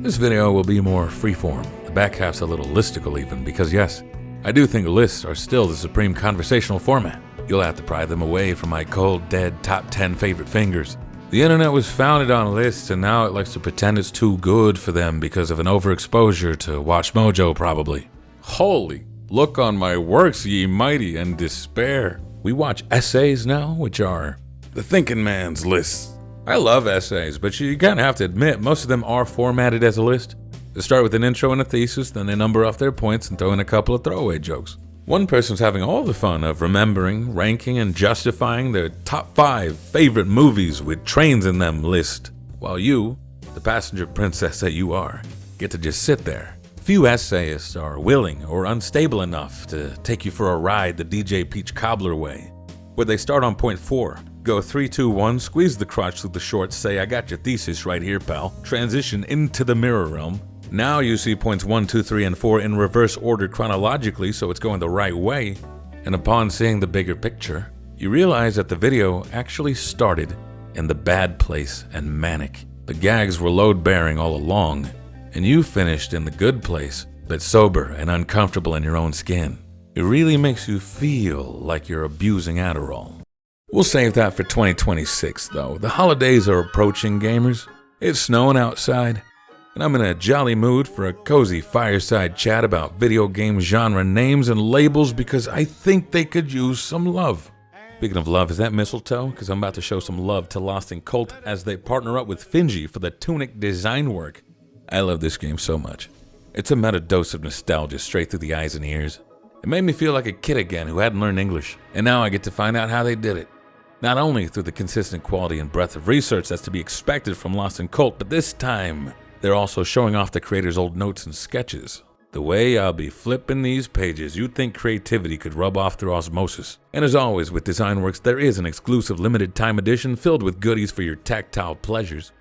This video will be more freeform. The back half's a little listicle even, because yes, I do think lists are still the supreme conversational format. You'll have to pry them away from my cold, dead top 10 favorite fingers. The internet was founded on lists, and now it likes to pretend it's too good for them because of an overexposure to Watch Mojo probably. Holy, look on my works, ye mighty, and despair. We watch essays now, which are the thinking man's lists. I love essays, but you kind of have to admit most of them are formatted as a list. They start with an intro and a thesis, then they number off their points and throw in a couple of throwaway jokes. One person's having all the fun of remembering, ranking, and justifying their top 5 favorite movies with trains in them list, while you, the passenger princess that you are, get to just sit there. Few essayists are willing or unstable enough to take you for a ride the DJ Peach Cobbler way, where they start on point 4, go 3, 2, 1, squeeze the crotch through the shorts, say, I got your thesis right here, pal, transition into the mirror realm. Now you see points 1, 2, 3, and 4 in reverse order chronologically, so it's going the right way, and upon seeing the bigger picture, you realize that the video actually started in the bad place and manic. The gags were load-bearing all along, and you finished in the good place, but sober and uncomfortable in your own skin. It really makes you feel like you're abusing Adderall. We'll save that for 2026, though. The holidays are approaching, gamers. It's snowing outside, and I'm in a jolly mood for a cozy fireside chat about video game genre names and labels because I think they could use some love. Speaking of love, is that mistletoe? Because I'm about to show some love to Lost in Cult as they partner up with Finji for the tunic design work. I love this game so much. It's a meta dose of nostalgia straight through the eyes and ears. It made me feel like a kid again who hadn't learned English, and now I get to find out how they did it. Not only through the consistent quality and breadth of research that's to be expected from Lost in Cult, but this time, they're also showing off the creator's old notes and sketches. The way I'll be flipping these pages, you'd think creativity could rub off through osmosis. And as always with DesignWorks, there is an exclusive limited time edition filled with goodies for your tactile pleasures.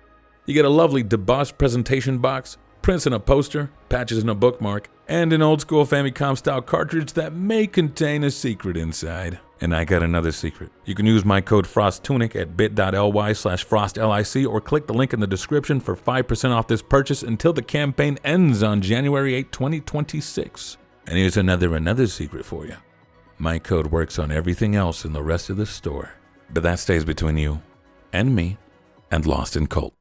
You get a lovely debossed presentation box, prints in a poster, patches in a bookmark, and an old school Famicom style cartridge that may contain a secret inside. And I got another secret. You can use my code FROSTTUNIC at bit.ly/FrostLIC or click the link in the description for 5% off this purchase until the campaign ends on January 8, 2026. And here's another secret for you. My code works on everything else in the rest of the store, but that stays between you and me and Lost in Cult.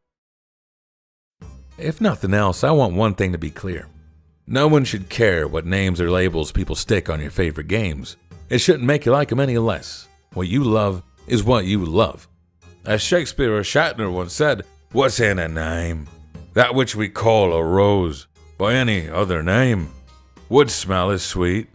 If nothing else, I want one thing to be clear. No one should care what names or labels people stick on your favorite games. It shouldn't make you like them any less. What you love is what you love. As Shakespeare or Shatner once said, what's in a name? That which we call a rose by any other name would smell as sweet.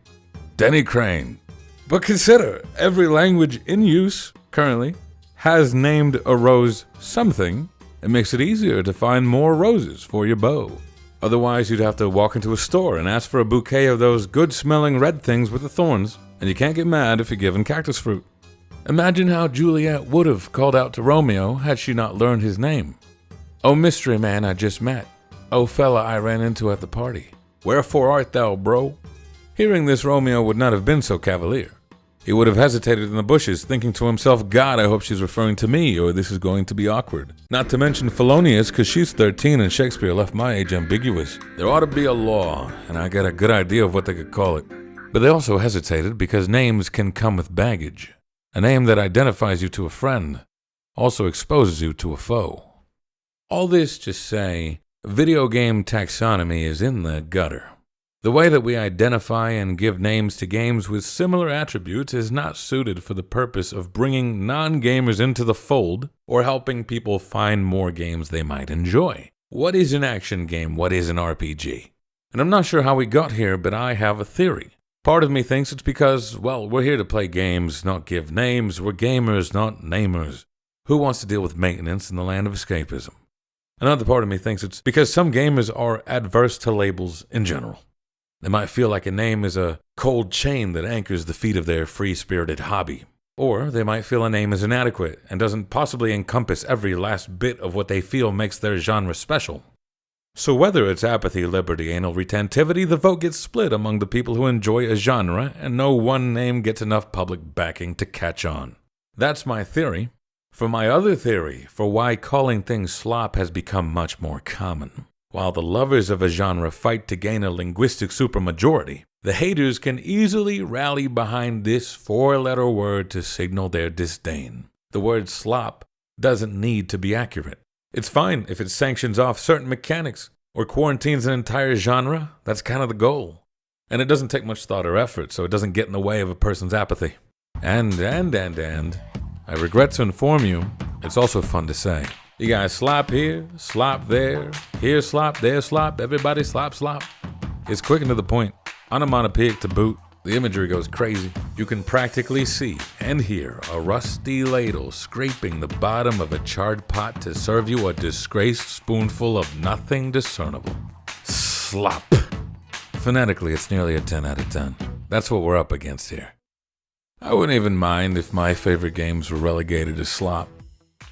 Denny Crane. But consider, every language in use currently has named a rose something. It makes it easier to find more roses for your bow. Otherwise, you'd have to walk into a store and ask for a bouquet of those good-smelling red things with the thorns, and you can't get mad if you're given cactus fruit. Imagine how Juliet would have called out to Romeo had she not learned his name. Oh, mystery man I just met. Oh, fella I ran into at the party. Wherefore art thou, bro? Hearing this, Romeo would not have been so cavalier. He would have hesitated in the bushes, thinking to himself, God, I hope she's referring to me, or this is going to be awkward. Not to mention Felonious, because she's 13 and Shakespeare left my age ambiguous. There ought to be a law, and I got a good idea of what they could call it. But they also hesitated because names can come with baggage. A name that identifies you to a friend also exposes you to a foe. All this to say, video game taxonomy is in the gutter. The way that we identify and give names to games with similar attributes is not suited for the purpose of bringing non-gamers into the fold or helping people find more games they might enjoy. What is an action game? What is an RPG? And I'm not sure how we got here, but I have a theory. Part of me thinks it's because, well, we're here to play games, not give names. We're gamers, not namers. Who wants to deal with maintenance in the land of escapism? Another part of me thinks it's because some gamers are adverse to labels in general. They might feel like a name is a cold chain that anchors the feet of their free-spirited hobby. Or they might feel a name is inadequate and doesn't possibly encompass every last bit of what they feel makes their genre special. So whether it's apathy, liberty, anal retentivity, the vote gets split among the people who enjoy a genre, and no one name gets enough public backing to catch on. That's my theory. For my other theory, for why calling things slop has become much more common. While the lovers of a genre fight to gain a linguistic supermajority, the haters can easily rally behind this four-letter word to signal their disdain. The word slop doesn't need to be accurate. It's fine if it sanctions off certain mechanics or quarantines an entire genre. That's kind of the goal. And it doesn't take much thought or effort, so it doesn't get in the way of a person's apathy. And, I regret to inform you, it's also fun to say. You guys slop here, slop there, here slop, there slop, everybody slop, slop. It's quick and to the point, onomatopoeic to boot. The imagery goes crazy. You can practically see and hear a rusty ladle scraping the bottom of a charred pot to serve you a disgraced spoonful of nothing discernible. Slop. Phonetically, it's nearly a 10 out of 10. That's what we're up against here. I wouldn't even mind if my favorite games were relegated to slop.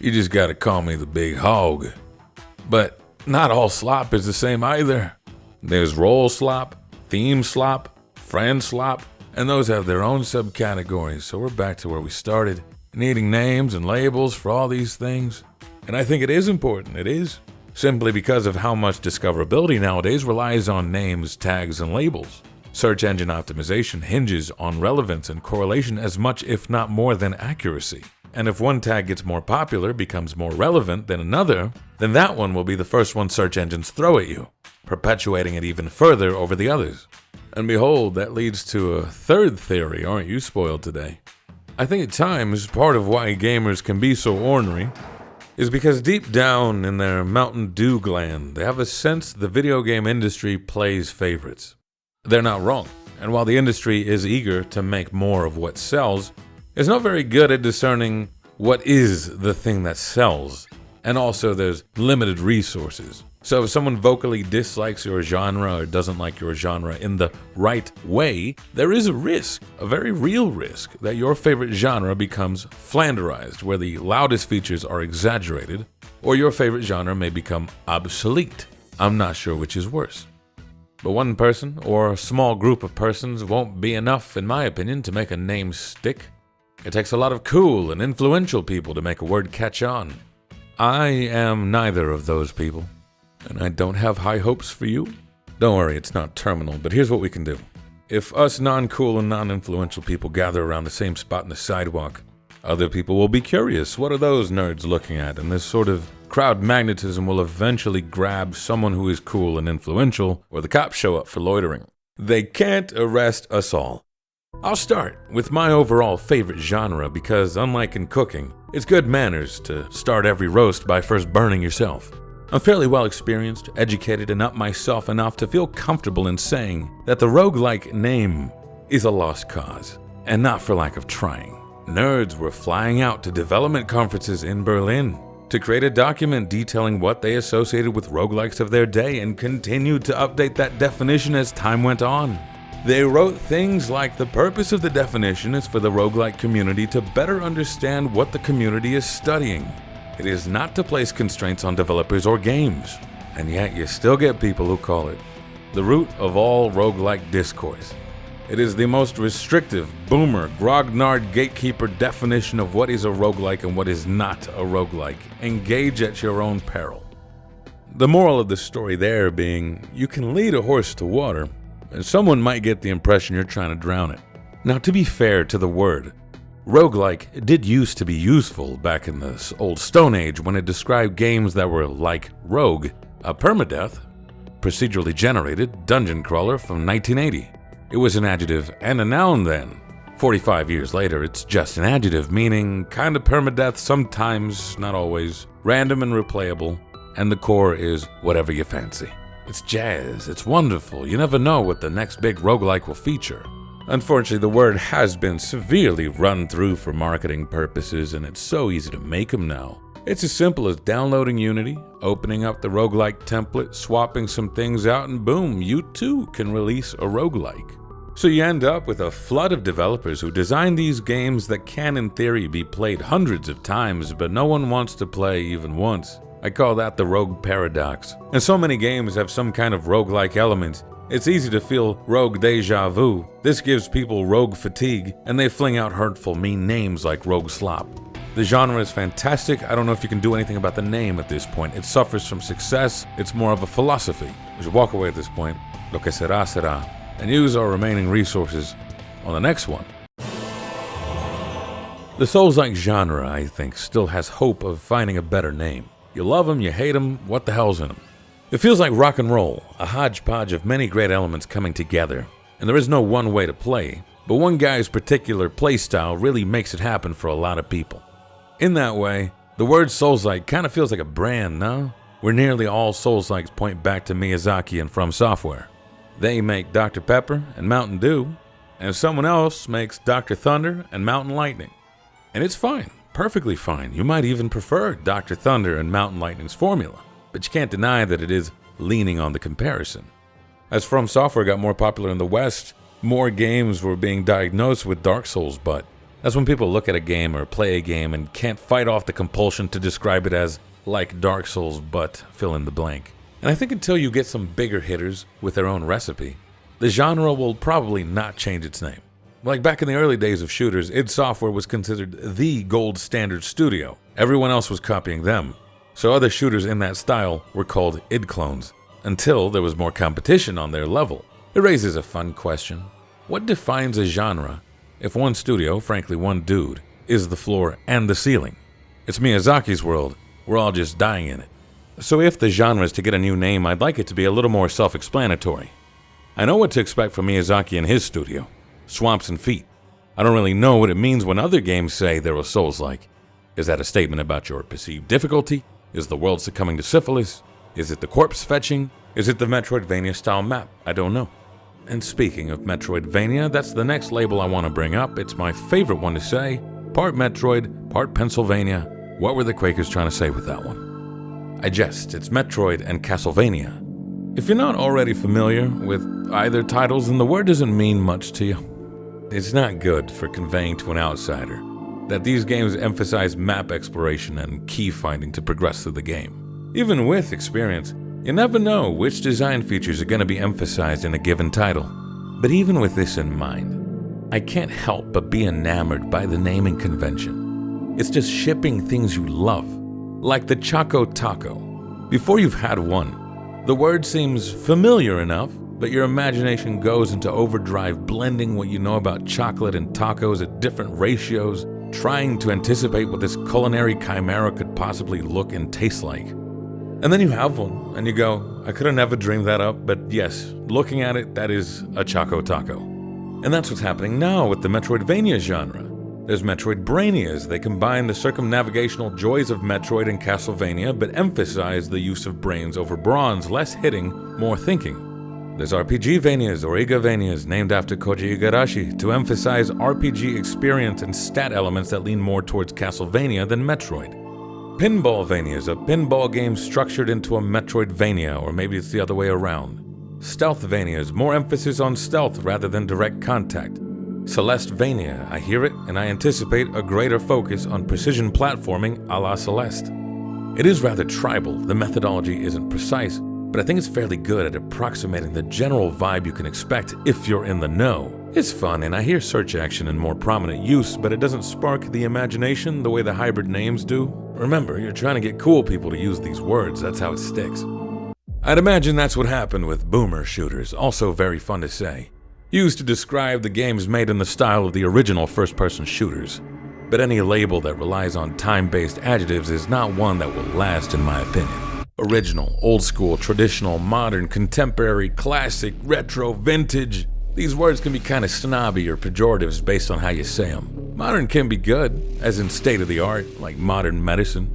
You just gotta call me the big hog. But not all slop is the same either. There's roll slop, theme slop, friend slop, and those have their own subcategories, so we're back to where we started, needing names and labels for all these things. And I think it is important, it is. Simply because of how much discoverability nowadays relies on names, tags, and labels. Search engine optimization hinges on relevance and correlation as much, if not more, than accuracy. And if one tag gets more popular, becomes more relevant than another, then that one will be the first one search engines throw at you, perpetuating it even further over the others. And behold, that leads to a third theory. Aren't you spoiled today? I think at times part of why gamers can be so ornery is because deep down in their Mountain Dew gland, they have a sense the video game industry plays favorites. They're not wrong, and while the industry is eager to make more of what sells, it's not very good at discerning what is the thing that sells, and also there's limited resources. So if someone vocally dislikes your genre or doesn't like your genre in the right way, there is a risk, a very real risk, that your favorite genre becomes flanderized, where the loudest features are exaggerated, or your favorite genre may become obsolete. I'm not sure which is worse. But one person, or a small group of persons, won't be enough, in my opinion, to make a name stick. It takes a lot of cool and influential people to make a word catch on. I am neither of those people. And I don't have high hopes for you. Don't worry, it's not terminal, but here's what we can do. If us non-cool and non-influential people gather around the same spot in the sidewalk, other people will be curious. What are those nerds looking at? And this sort of crowd magnetism will eventually grab someone who is cool and influential, or the cops show up for loitering. They can't arrest us all. I'll start with my overall favorite genre because, unlike in cooking, it's good manners to start every roast by first burning yourself. I'm fairly well experienced, educated, and up myself enough to feel comfortable in saying that the roguelike name is a lost cause, and not for lack of trying. Nerds were flying out to development conferences in Berlin to create a document detailing what they associated with roguelikes of their day and continued to update that definition as time went on. They wrote things like the purpose of the definition is for the roguelike community to better understand what the community is studying. It is not to place constraints on developers or games, and yet you still get people who call it the root of all roguelike discourse. It is the most restrictive, boomer, grognard gatekeeper definition of what is a roguelike and what is not a roguelike. Engage at your own peril. The moral of the story there being, you can lead a horse to water, and someone might get the impression you're trying to drown it. Now, to be fair to the word, roguelike did used to be useful back in the old Stone Age when it described games that were like Rogue, a permadeath, procedurally generated dungeon crawler from 1980. It was an adjective and a noun then. 45 years later, it's just an adjective, meaning kind of permadeath sometimes, not always, random and replayable, and the core is whatever you fancy. It's jazz, it's wonderful, you never know what the next big roguelike will feature. Unfortunately, the word has been severely run through for marketing purposes, and it's so easy to make them now. It's as simple as downloading Unity, opening up the roguelike template, swapping some things out, and boom, you too can release a roguelike. So you end up with a flood of developers who design these games that can in theory be played hundreds of times, but no one wants to play even once. I call that the rogue paradox. And so many games have some kind of roguelike element. It's easy to feel rogue deja vu. This gives people rogue fatigue, and they fling out hurtful, mean names like Rogue Slop. The genre is fantastic. I don't know if you can do anything about the name at this point. It suffers from success. It's more of a philosophy. We should walk away at this point. Lo que será, será. And use our remaining resources on the next one. The Souls-like genre, I think, still has hope of finding a better name. You love them, you hate them, what the hell's in them? It feels like rock and roll, a hodgepodge of many great elements coming together. And there is no one way to play, but one guy's particular playstyle really makes it happen for a lot of people. In that way, the word Souls-like kind of feels like a brand, no? Where nearly all Souls-likes point back to Miyazaki and From Software. They make Dr. Pepper and Mountain Dew, and someone else makes Dr. Thunder and Mountain Lightning. And it's fine, perfectly fine. You might even prefer Dr. Thunder and Mountain Lightning's formula, but you can't deny that it is leaning on the comparison. As From Software got more popular in the West, more games were being diagnosed with Darksouls Butt. That's when people look at a game or play a game and can't fight off the compulsion to describe it as like Darksouls Butt, fill in the blank. And I think until you get some bigger hitters with their own recipe, the genre will probably not change its name. Like back in the early days of shooters, id Software was considered the gold standard studio. Everyone else was copying them. So other shooters in that style were called id clones, until there was more competition on their level. It raises a fun question. What defines a genre if one studio, frankly one dude, is the floor and the ceiling? It's Miyazaki's world, we're all just dying in it. So if the genre is to get a new name, I'd like it to be a little more self-explanatory. I know what to expect from Miyazaki and his studio. Swamps and feet. I don't really know what it means when other games say they're a Souls-like. Is that a statement about your perceived difficulty? Is the world succumbing to syphilis? Is it the corpse fetching? Is it the Metroidvania-style map? I don't know. And speaking of Metroidvania, that's the next label I want to bring up. It's my favorite one to say. Part Metroid, part Pennsylvania. What were the Quakers trying to say with that one? I jest, it's Metroid and Castlevania. If you're not already familiar with either titles, then the word doesn't mean much to you. It's not good for conveying to an outsider that these games emphasize map exploration and key finding to progress through the game. Even with experience, you never know which design features are going to be emphasized in a given title. But even with this in mind, I can't help but be enamored by the naming convention. It's just shipping things you love, like the chocotaco. Before you've had one, the word seems familiar enough, but your imagination goes into overdrive, blending what you know about chocolate and tacos at different ratios, trying to anticipate what this culinary chimera could possibly look and taste like. And then you have one, and you go, I could have never dreamed that up, but yes, looking at it, that is a chocotaco. And that's what's happening now with the Metroidvania genre. There's Metroidbranias. They combine the circumnavigational joys of Metroid and Castlevania, but emphasize the use of brains over bronze, less hitting, more thinking. There's RPGvanias or Igavanias, named after Koji Igarashi, to emphasize RPG experience and stat elements that lean more towards Castlevania than Metroid. Pinballvania is a pinball game structured into a Metroidvania, or maybe it's the other way around. Stealthvania is more emphasis on stealth rather than direct contact. Celestvania, I hear it and I anticipate a greater focus on precision platforming a la Celeste. It is rather tribal, the methodology isn't precise, but I think it's fairly good at approximating the general vibe you can expect if you're in the know. It's fun, and I hear search action in more prominent use, but it doesn't spark the imagination the way the hybrid names do. Remember, you're trying to get cool people to use these words, that's how it sticks. I'd imagine that's what happened with boomer shooters, also very fun to say. Used to describe the games made in the style of the original first-person shooters. But any label that relies on time-based adjectives is not one that will last, in my opinion. Original, old school, traditional, modern, contemporary, classic, retro, vintage. These words can be kind of snobby or pejoratives based on how you say them. Modern can be good, as in state-of-the-art, like modern medicine.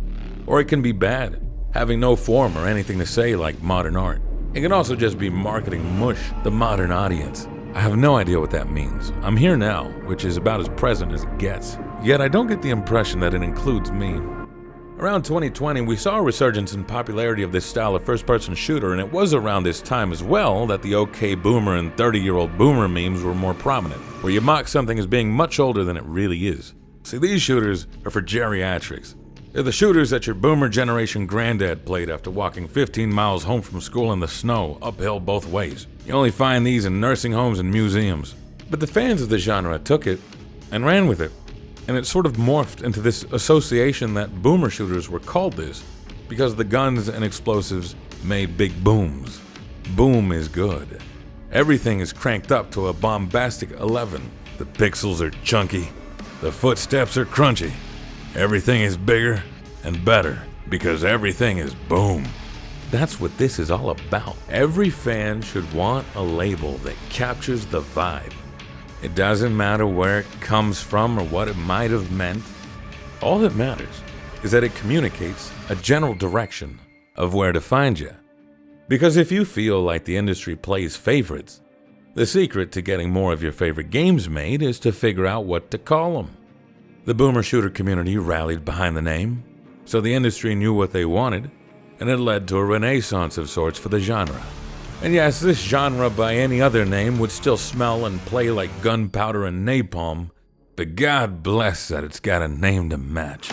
Or it can be bad, having no form or anything to say like modern art. It can also just be marketing mush, the modern audience. I have no idea what that means. I'm here now, which is about as present as it gets. Yet I don't get the impression that it includes me. Around 2020, we saw a resurgence in popularity of this style of first-person shooter, and it was around this time as well that the OK Boomer and 30-year-old Boomer memes were more prominent, where you mock something as being much older than it really is. See, these shooters are for geriatrics. They're the shooters that your Boomer generation granddad played after walking 15 miles home from school in the snow, uphill both ways. You only find these in nursing homes and museums. But the fans of the genre took it and ran with it. And it sort of morphed into this association that boomer shooters were called this because the guns and explosives made big booms. Boom is good. Everything is cranked up to a bombastic 11. The pixels are chunky. The footsteps are crunchy. Everything is bigger and better because everything is boom. That's what this is all about. Every fan should want a label that captures the vibe. It doesn't matter where it comes from or what it might have meant. All that matters is that it communicates a general direction of where to find you. Because if you feel like the industry plays favorites, the secret to getting more of your favorite games made is to figure out what to call them. The boomer shooter community rallied behind the name, so the industry knew what they wanted, and it led to a renaissance of sorts for the genre. And yes, this genre by any other name would still smell and play like gunpowder and napalm, but God bless that it's got a name to match.